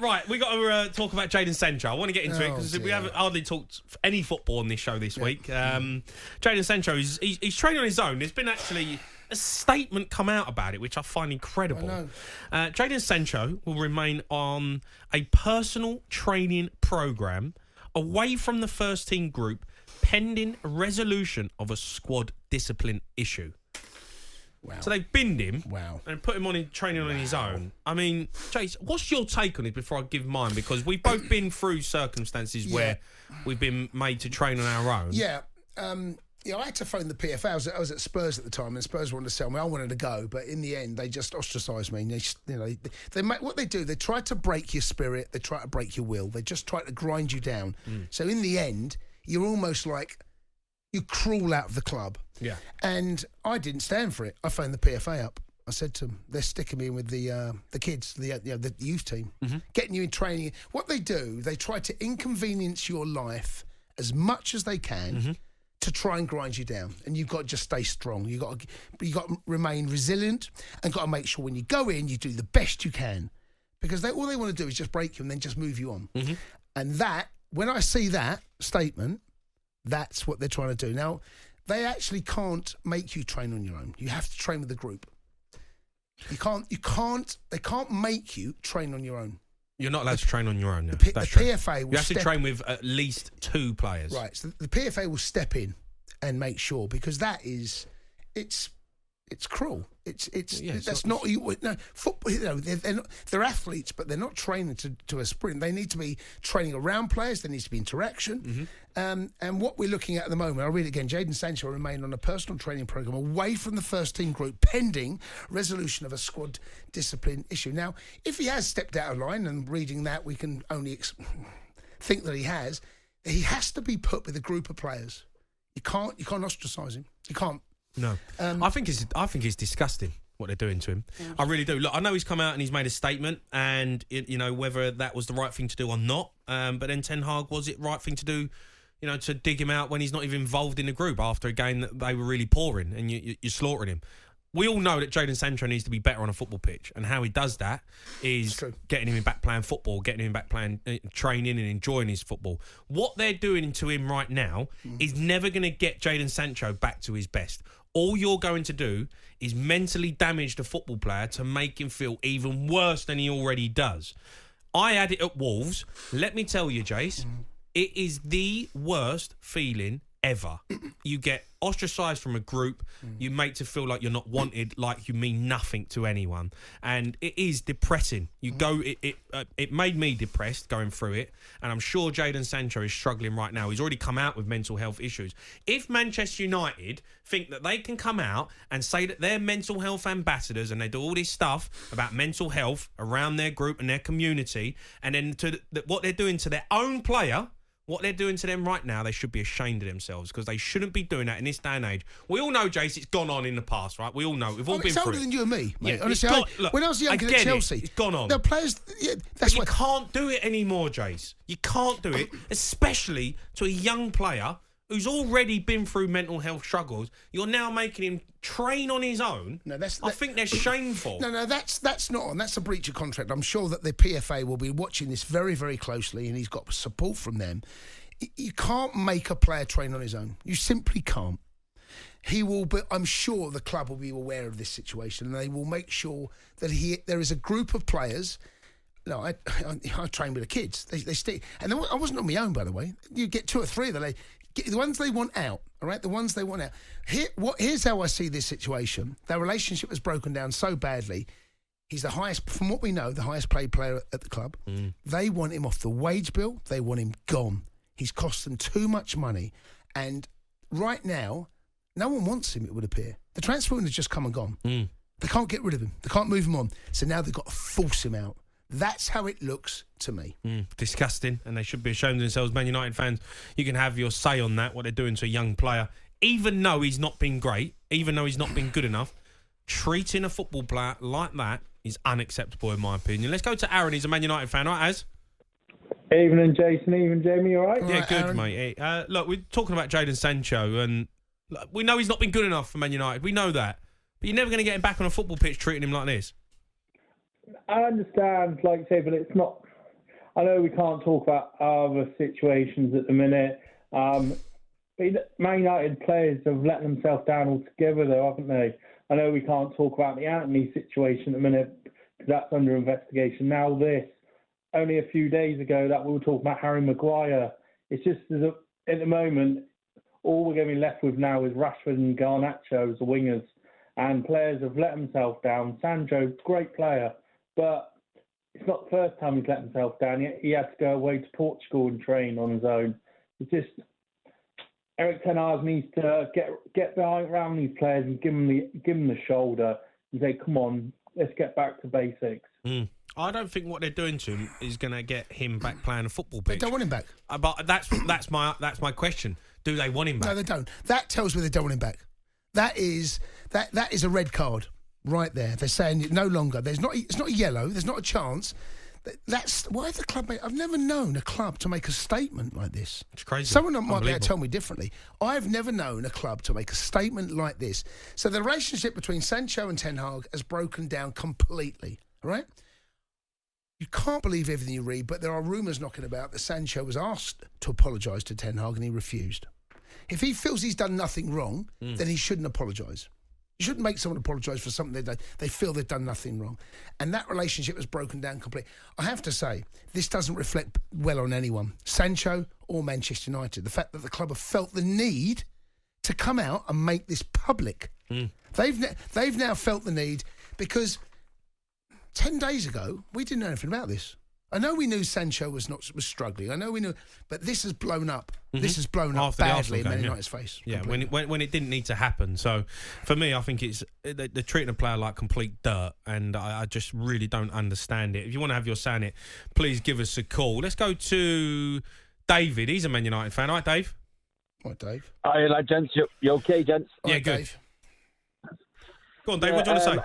Right, we got to talk about Jaden Sancho. I want to get into it because we haven't hardly talked any football on this show this week. Jaden Sancho, he's training on his own. There's been actually a statement come out about it, which I find incredible. Jaden Sancho will remain on a personal training programme away from the first team group pending resolution of a squad discipline issue. Wow. So they've binned him and put him on training on his own. I mean, Chase, what's your take on it before I give mine? Because we've both been through circumstances where we've been made to train on our own. Yeah. I had to phone the PFA. I was at Spurs at the time, and Spurs wanted to sell me. I wanted to go, but in the end, they just ostracised me. And they make what they do. They try to break your spirit. They try to break your will. They just try to grind you down. So in the end, you're almost like you crawl out of the club. Yeah. And I didn't stand for it. I phoned the PFA up. I said to them, they're sticking me in with the kids, the youth team, getting you in training. What they do, they try to inconvenience your life as much as they can to try and grind you down. And you've got to just stay strong. You've got to remain resilient and got to make sure when you go in, you do the best you can. Because all they want to do is just break you and then just move you on. And that, when I see that statement, that's what they're trying to do. Now, they actually can't make you train on your own. You have to train with a group. They can't make you train on your own. You're not allowed to train on your own now. The PFA will You have to train with at least 2 players. Right. So the PFA will step in and make sure, because it's cruel. Football. They're athletes, but they're not training to a sprint. They need to be training around players. There needs to be interaction. And what we're looking at the moment, I'll read it again. Jaden Sancho will remain on a personal training program away from the first team group pending resolution of a squad discipline issue. Now, if he has stepped out of line, and reading that, we can only think that he has to be put with a group of players. You can't ostracise him. You can't. No, I think it's disgusting what they're doing to him. I really do. Look, I know he's come out and he's made a statement, and whether that was the right thing to do or not. But then Ten Hag, was it right thing to do? To dig him out when he's not even involved in the group after a game that they were really poor in, and you're slaughtering him. We all know that Jaden Sancho needs to be better on a football pitch, and how he does that is getting him back playing football, getting him back playing, training and enjoying his football. What they're doing to him right now is never going to get Jaden Sancho back to his best. All you're going to do is mentally damage the football player to make him feel even worse than he already does. I had it at Wolves. Let me tell you, Jace, it is the worst feeling ever. You get ostracised from a group. You make to feel like you're not wanted, like you mean nothing to anyone, and it is depressing. It made me depressed going through it, and I'm sure Jaden Sancho is struggling right now. He's already come out with mental health issues. If Manchester United think that they can come out and say that they're mental health ambassadors and they do all this stuff about mental health around their group and their community, and then what they're doing to their own player, what they're doing to them right now, they should be ashamed of themselves, because they shouldn't be doing that in this day and age. We all know, Jace, it's gone on in the past, right? We all know. We've all been through it. It's older than you and me, mate. Yeah, honestly, when I was younger at Chelsea, it's gone on. The players, that's you can't do it anymore, Jace. You can't do it, especially to a young player who's already been through mental health struggles. You're now making him train on his own. No, I think that's shameful. No, that's not on. That's a breach of contract. I'm sure that the PFA will be watching this very, very closely, and he's got support from them. You can't make a player train on his own. You simply can't. He will, but I'm sure the club will be aware of this situation, and they will make sure that there is a group of players. No, I train with the kids. They stay, and I wasn't on my own, by the way. You get 2 or 3 of them. Get the ones they want out. All right, the ones they want out. Here's how I see this situation. Their relationship was broken down so badly. He's the highest, from what we know, the highest paid player at the club. They want him off the wage bill. They want him gone. He's cost them too much money. And right now, no one wants him, it would appear. The transfer window has just come and gone. They can't get rid of him. They can't move him on. So now they've got to force him out. That's how it looks to me. Disgusting, and they should be ashamed of themselves. Man United fans, you can have your say on that, what they're doing to a young player. Even though he's not been great, even though he's not been good enough, treating a football player like that is unacceptable in my opinion. Let's go to Aaron. He's a Man United fan. Right, Az? Evening, Jason. Evening, Jamie. All right? Yeah, good, Aaron. mate. Look, we're talking about Jaden Sancho, and we know he's not been good enough for Man United. We know that. But you're never going to get him back on a football pitch treating him like this. I understand, like you say, but it's not I know we can't talk about other situations at the minute. Man United players have let themselves down altogether, though, haven't they? I know we can't talk about the Anthony situation at the minute because that's under investigation. Now this, only a few days ago, that we were talking about Harry Maguire. It's just at the moment, all we're going to be left with now is Rashford and Garnacho as the wingers, and players have let themselves down. Sancho, great player, but it's not the first time he's let himself down. He had to go away to Portugal and train on his own. It's just Erik ten Hag needs to get behind around these players and give them the shoulder and say, "Come on, let's get back to basics." I don't think what they're doing to him is going to get him back playing a football pitch. They don't want him back. But that's my question. Do they want him back? No, they don't. That tells me they don't want him back. That is a red card right there. They're saying no longer. It's not a yellow. There's not a chance. That's why the club. I've never known a club to make a statement like this. It's crazy. Someone might be able to tell me differently. I've never known a club to make a statement like this. So the relationship between Sancho and Ten Hag has broken down completely. All right. You can't believe everything you read, but there are rumours knocking about that Sancho was asked to apologise to Ten Hag and he refused. If he feels he's done nothing wrong, then he shouldn't apologise. You shouldn't make someone apologise for something they feel they've done nothing wrong. And that relationship has broken down completely. I have to say, this doesn't reflect well on anyone, Sancho or Manchester United. The fact that the club have felt the need to come out and make this public. They've now felt the need because 10 days ago, we didn't know anything about this. I know we knew Sancho was struggling. I know we knew, but this has blown up. This has blown up badly in Man United's face. Yeah, when it didn't need to happen. So, for me, I think it's they're treating a player like complete dirt, and I just really don't understand it. If you want to have your say on it, please give us a call. Let's go to David. He's a Man United fan. All right, Dave. What, Dave? Hi, gents. You okay, gents? Yeah, good. Dave. Go on, Dave. What do you want to say?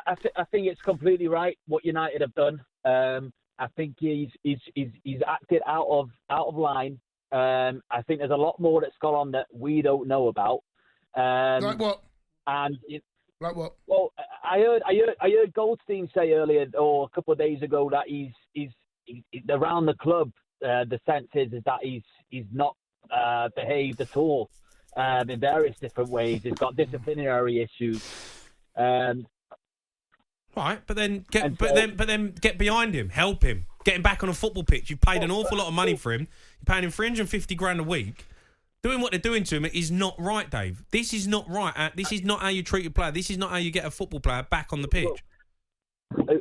I think it's completely right what United have done. I think he's acted out of line. I think there's a lot more that's gone on that we don't know about. Like what? Like what? Well, I heard Goldstein say earlier or a couple of days ago that he's around the club. The sense is that he's not behaved at all in various different ways. He's got disciplinary issues. Right, but then get behind him, help him, get him back on a football pitch. You've paid an awful lot of money for him. You're paying him $350,000 a week. Doing what they're doing to him is not right, Dave. This is not right. This is not how you treat a player. This is not how you get a football player back on the pitch.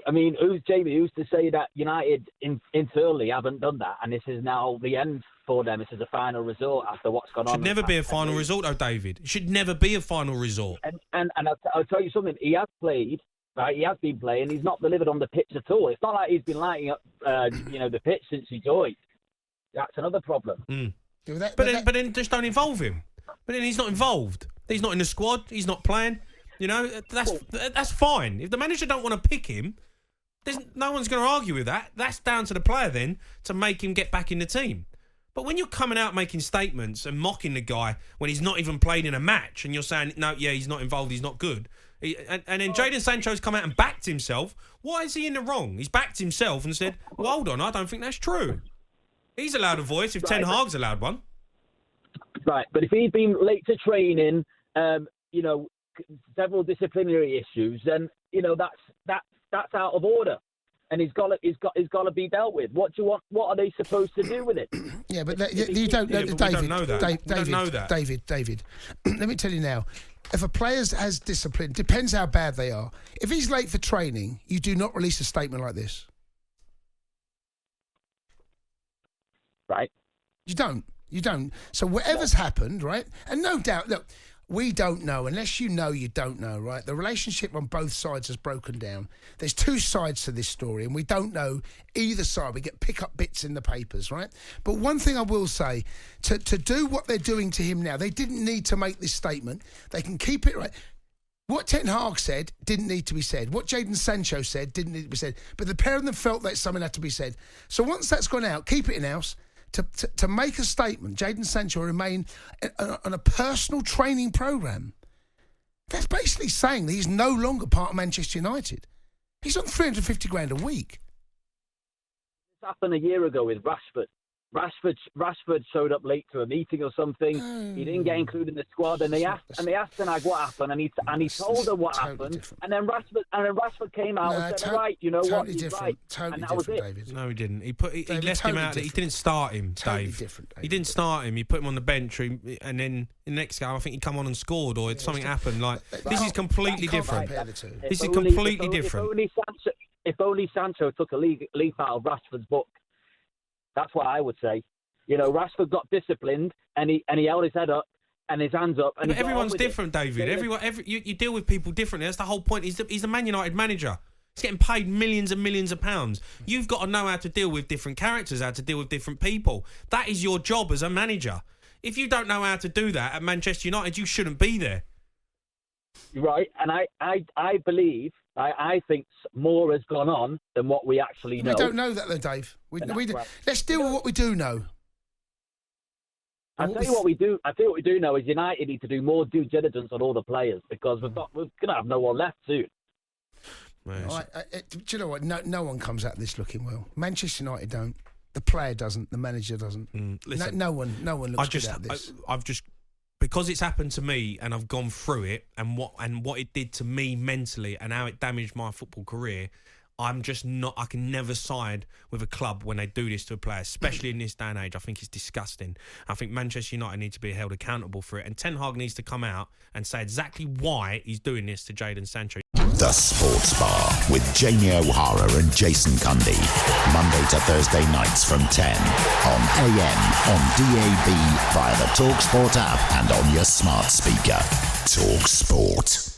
I mean, who's to say that United internally haven't done that, and this is now the end for them? This is a final resort after what's gone on. Should never be a final resort, though, David. It should never be a final resort. And I'll tell you something. He has played. Right, he has been playing. He's not delivered on the pitch at all. It's not like he's been lighting up, the pitch since he joined. That's another problem. But then just don't involve him. But then he's not involved. He's not in the squad. He's not playing. That's fine. If the manager don't want to pick him, no one's going to argue with that. That's down to the player then to make him get back in the team. But when you're coming out making statements and mocking the guy when he's not even played in a match, and you're saying he's not involved, he's not good. And then Jaden Sancho's come out and backed himself. Why is he in the wrong? He's backed himself and said, well, hold on, I don't think that's true. He's allowed a voice if Ten Hag's allowed one. Right, but if he'd been late to training, several disciplinary issues, then that's out of order, and he's got to be dealt with. What do you want? What are they supposed to do with it? Yeah, but you don't, David. We don't know that. David. Let me tell you now. If a player has discipline, depends how bad they are. If he's late for training, you do not release a statement like this. Right. You don't. So whatever's happened, right? And no doubt, look, we don't know. Unless you know, you don't know, right? The relationship on both sides has broken down. There's two sides to this story, and we don't know either side. We pick up bits in the papers, right? But one thing I will say, to do what they're doing to him now, they didn't need to make this statement. They can keep it right. What Ten Hag said didn't need to be said. What Jaden Sancho said didn't need to be said. But the pair of them felt that something had to be said. So once that's gone out, keep it in-house. To make a statement, Jaden Sancho remain on a personal training programme. That's basically saying that he's no longer part of Manchester United. He's on $350,000 a week. happened a year ago with Rashford. Rashford showed up late to a meeting or something. He didn't get included in the squad, and they asked Tenag what happened, and he told them what happened. Different. And then Rashford came out and said, "All right, you know what? He's right." Totally and that was different, it. David. No, he didn't. He left him out. He didn't start him, Totally Dave. different, David. He didn't start him. He put him on the bench, and then in the next game, I think he come on and scored, or something happened. Like this is completely different. This is completely different. If only Sancho took a leaf out of Rashford's book. That's what I would say. You know, Rashford got disciplined, and he held his head up and his hands up. And but everyone's different, David. You deal with people differently. That's the whole point. He's the Man United manager. He's getting paid millions and millions of pounds. You've got to know how to deal with different characters, how to deal with different people. That is your job as a manager. If you don't know how to do that at Manchester United, you shouldn't be there. Right, and I believe, I think more has gone on than what we actually know. We don't know that, though, Dave. Let's deal with what we do know. I'll tell you what we do. I think what we do know is United need to do more due diligence on all the players, because we're going to have no one left soon. Do you know what? No one comes out of this looking well. Manchester United don't. The player doesn't. The manager doesn't. Listen, no one looks good at this. I've just because it's happened to me and I've gone through it and what it did to me mentally and how it damaged my football career. I'm just not. I can never side with a club when they do this to a player, especially in this day and age. I think it's disgusting. I think Manchester United need to be held accountable for it, and Ten Hag needs to come out and say exactly why he's doing this to Jaden Sancho. The Sports Bar with Jamie O'Hara and Jason Cundy, Monday to Thursday nights from 10 on AM, on DAB, via the talkSPORT app, and on your smart speaker. talkSPORT.